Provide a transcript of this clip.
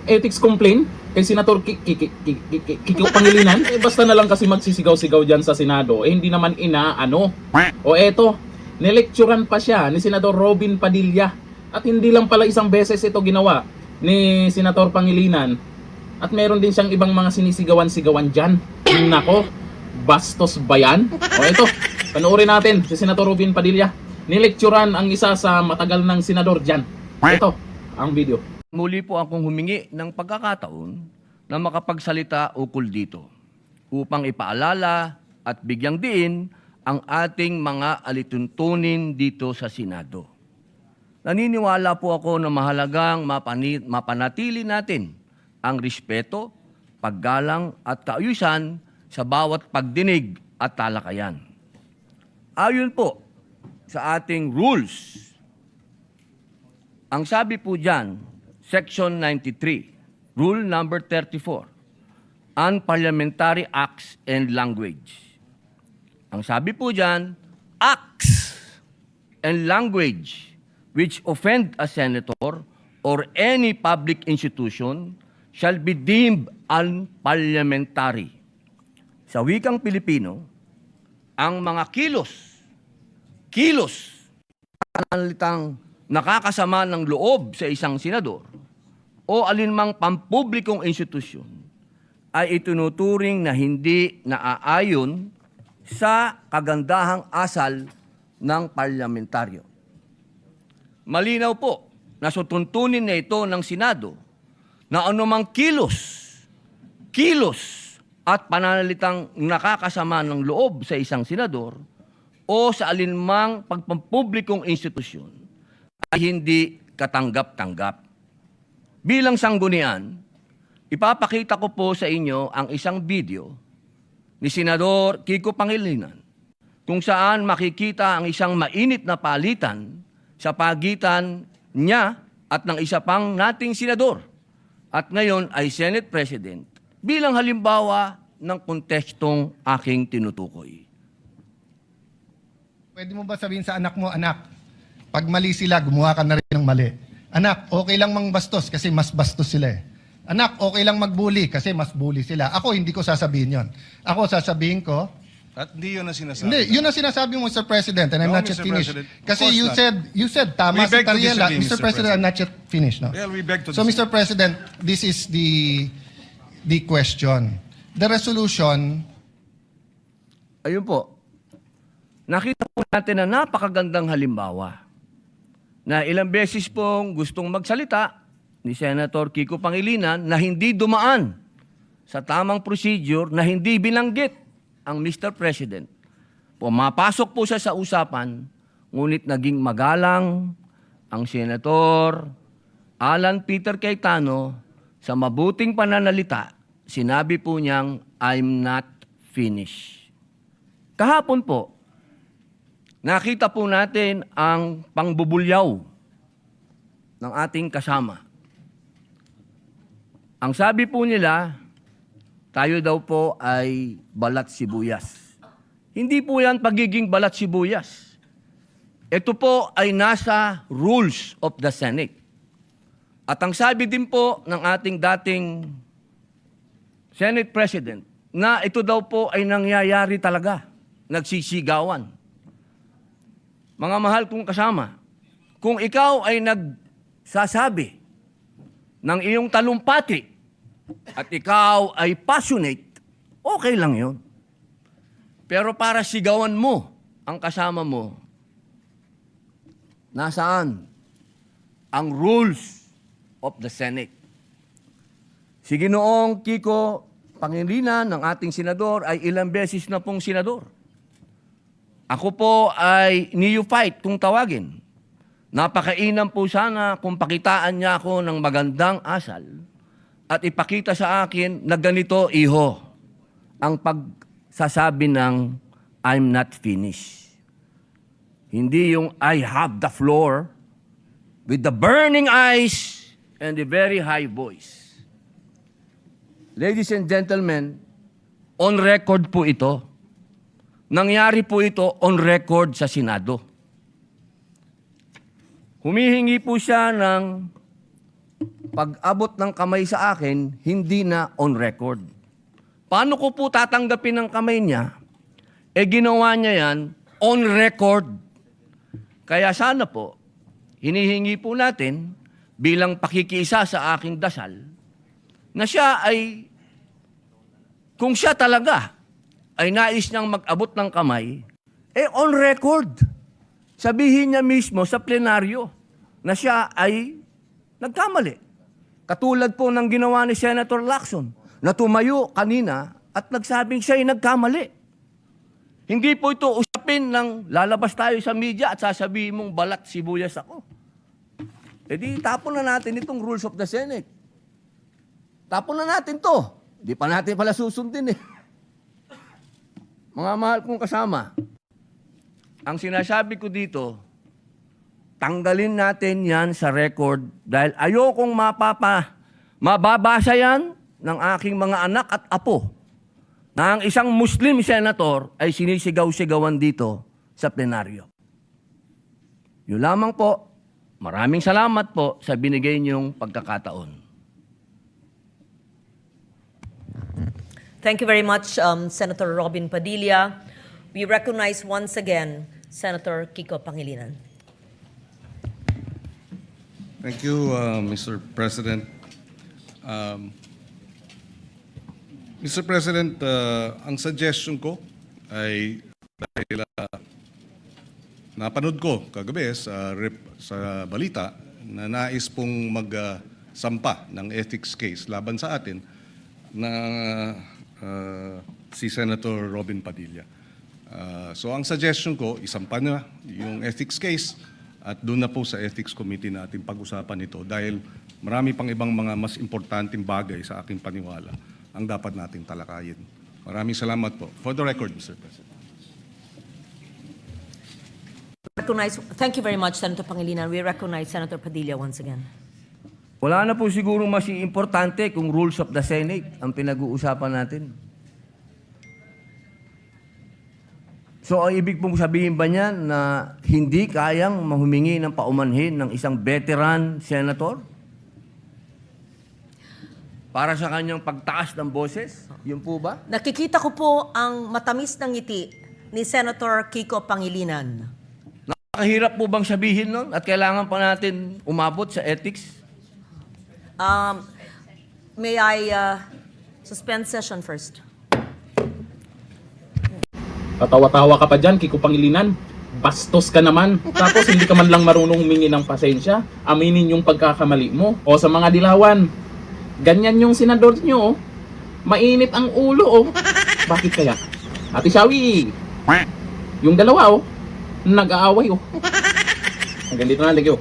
ethics complaint kay Senator Kiko Pangilinan, basta na lang kasi magsisigaw-sigaw dyan sa Senado, hindi naman inaano. O eto, nilecturan pa siya ni Senador Robin Padilla. At hindi lang pala isang beses ito ginawa ni Senator Pangilinan. At meron din siyang ibang mga sinisigawan-sigawan dyan. Nako, bastos ba yan? O eto, panoorin natin si Senator Robin Padilla. Nilecturan ang isa sa matagal ng senador dyan. Ito, ang video. Muli po akong humingi ng pagkakataon na makapagsalita ukol dito upang ipaalala at bigyang diin ang ating mga alituntunin dito sa Senado. Naniniwala po ako na mahalagang mapanatili natin ang respeto, paggalang at kaayusan sa bawat pagdinig at talakayan. Ayon po sa ating rules, ang sabi po dyan, Section 93, Rule number 34, Unparliamentary Acts and Language. Ang sabi po dyan, acts and language which offend a senator or any public institution shall be deemed unparliamentary. Sa wikang Pilipino, ang mga kilos, analitang nakakasama ng loob sa isang senador o alinmang pampublikong institusyon ay itinuturing na hindi naaayon sa kagandahang asal ng parlamentaryo. Malinaw po na sutuntunin na ito ng Senado na anumang kilos at pananalitang nakakasama ng loob sa isang senador o sa alinmang pagpampublikong institusyon ay hindi katanggap-tanggap. Bilang sanggunian, ipapakita ko po sa inyo ang isang video ni Senador Kiko Pangilinan kung saan makikita ang isang mainit na palitan sa pagitan niya at ng isa pang nating senador at ngayon ay Senate President bilang halimbawa ng kontekstong aking tinutukoy. Pwede mo ba sabihin sa anak mo, anak, pag mali sila, gumawa ka na rin ng mali. Anak, okay lang mangbastos kasi mas bastos sila eh. Anak, okay lang magbully kasi mas bully sila. Ako, hindi ko sasabihin yon. Ako, sasabihin ko, At hindi yun ang sinasabi. hindi, yun ang sinasabi mo, Mr. President, and I'm No, not yet Mr. finished. President. Of Kasi course you said, tama We si beg to Tariela. disagree, Mr. Mr. President, I'm not yet finished. No? Well, we beg to So, disagree. Mr. President, this is the question. The resolution, Ayun po, nakita po natin na napakagandang halimbawa na ilang beses pong gustong magsalita ni Senator Kiko Pangilinan na hindi dumaan sa tamang procedure na hindi binanggit ang Mr. President. Pumapasok po siya sa usapan, ngunit naging magalang ang Senator Alan Peter Cayetano sa mabuting pananalita. Sinabi po niyang, I'm not finished. Kahapon po, nakita po natin ang pangbubulyaw ng ating kasama. Ang sabi po nila, tayo daw po ay balat sibuyas. Hindi po yan pagiging balat sibuyas. Ito po ay nasa rules of the Senate. At ang sabi din po ng ating dating Senate President, na ito daw po ay nangyayari talaga, nagsisigawan. Mga mahal kong kasama, kung ikaw ay nagsasabi ng iyong talumpati at ikaw ay passionate, okay lang yun. Pero para sigawan mo ang kasama mo, nasaan ang rules of the Senate? Si Ginoong Kiko Pangilinan ng ating senador ay ilang beses na pong senador. Ako po ay neophyte kung tawagin. Napakainam po sana kung pakitaan niya ako ng magandang asal at ipakita sa akin na ganito, iho, ang pagsasabi ng I'm not finished. Hindi yung I have the floor with the burning eyes and the very high voice. Ladies and gentlemen, on record po ito. Nangyari po ito on record sa Senado. Humihingi po siya ng pag-abot ng kamay sa akin, hindi na on record. Paano ko po tatanggapin ang kamay niya? Ginawa niya yan on record. Kaya sana po, hinihingi po natin bilang pakikiisa sa aking dasal na siya ay, kung siya talaga ay nais niyang mag-abot ng kamay, on record. Sabihin niya mismo sa plenaryo na siya ay nagkamali. Katulad po ng ginawa ni Senator Lacson na tumayo kanina at nagsabing siya ay nagkamali. Hindi po ito usapin ng lalabas tayo sa media at sasabihin mong balat sibuyas ako. Di tapon na natin itong rules of the Senate. Tapon na natin to. Di pa natin pala susundin eh. Mga mahal kong kasama, ang sinasabi ko dito, tanggalin natin yan sa record dahil ayokong mababasa yan ng aking mga anak at apo na ang isang Muslim senator ay sinisigaw-sigawan dito sa plenaryo. Yun lamang po. Maraming salamat po sa binigay niyong pagkakataon. Thank you very much, Senator Robin Padilla. We recognize once again Senator Kiko Pangilinan. Thank you, Mr. President. Mr. President, ang suggestion ko ay dahil napanood ko kagabi sa balita na nais pong magsampa ng ethics case laban sa atin na si Senator Robin Padilla. So ang suggestion ko, isampa na yung ethics case at doon na po sa ethics committee natin pag-usapan ito dahil marami pang ibang mga mas importanteng bagay sa aking paniwala ang dapat nating talakayin. Maraming salamat po. For the record, Mr. President. Thank you very much, Senator Pangilinan. We recognize Senator Padilla once again. Wala na po siguro mas importante kung rules of the Senate ang pinag-uusapan natin. So, ang ibig pong sabihin ba niyan na hindi kayang mahumingi ng paumanhin ng isang veteran senator? Para sa kanyang pagtaas ng boses? Yun po ba? Nakikita ko po ang matamis ng ngiti ni Senator Kiko Pangilinan. Nakahirap po bang sabihin nun? At kailangan pa natin umabot sa ethics? May I suspend session first? Tatawa-tawa ka pa dyan, Kiko Pangilinan. Bastos ka naman. Tapos hindi ka man lang marunong humingi ng pasensya. Aminin yung pagkakamali mo. O sa mga dilawan, ganyan yung senador nyo. Mainit ang ulo, oh. Bakit kaya? Ate Shawi, yung dalawa, nag-aaway, oh. Hanggang dito na, thank you.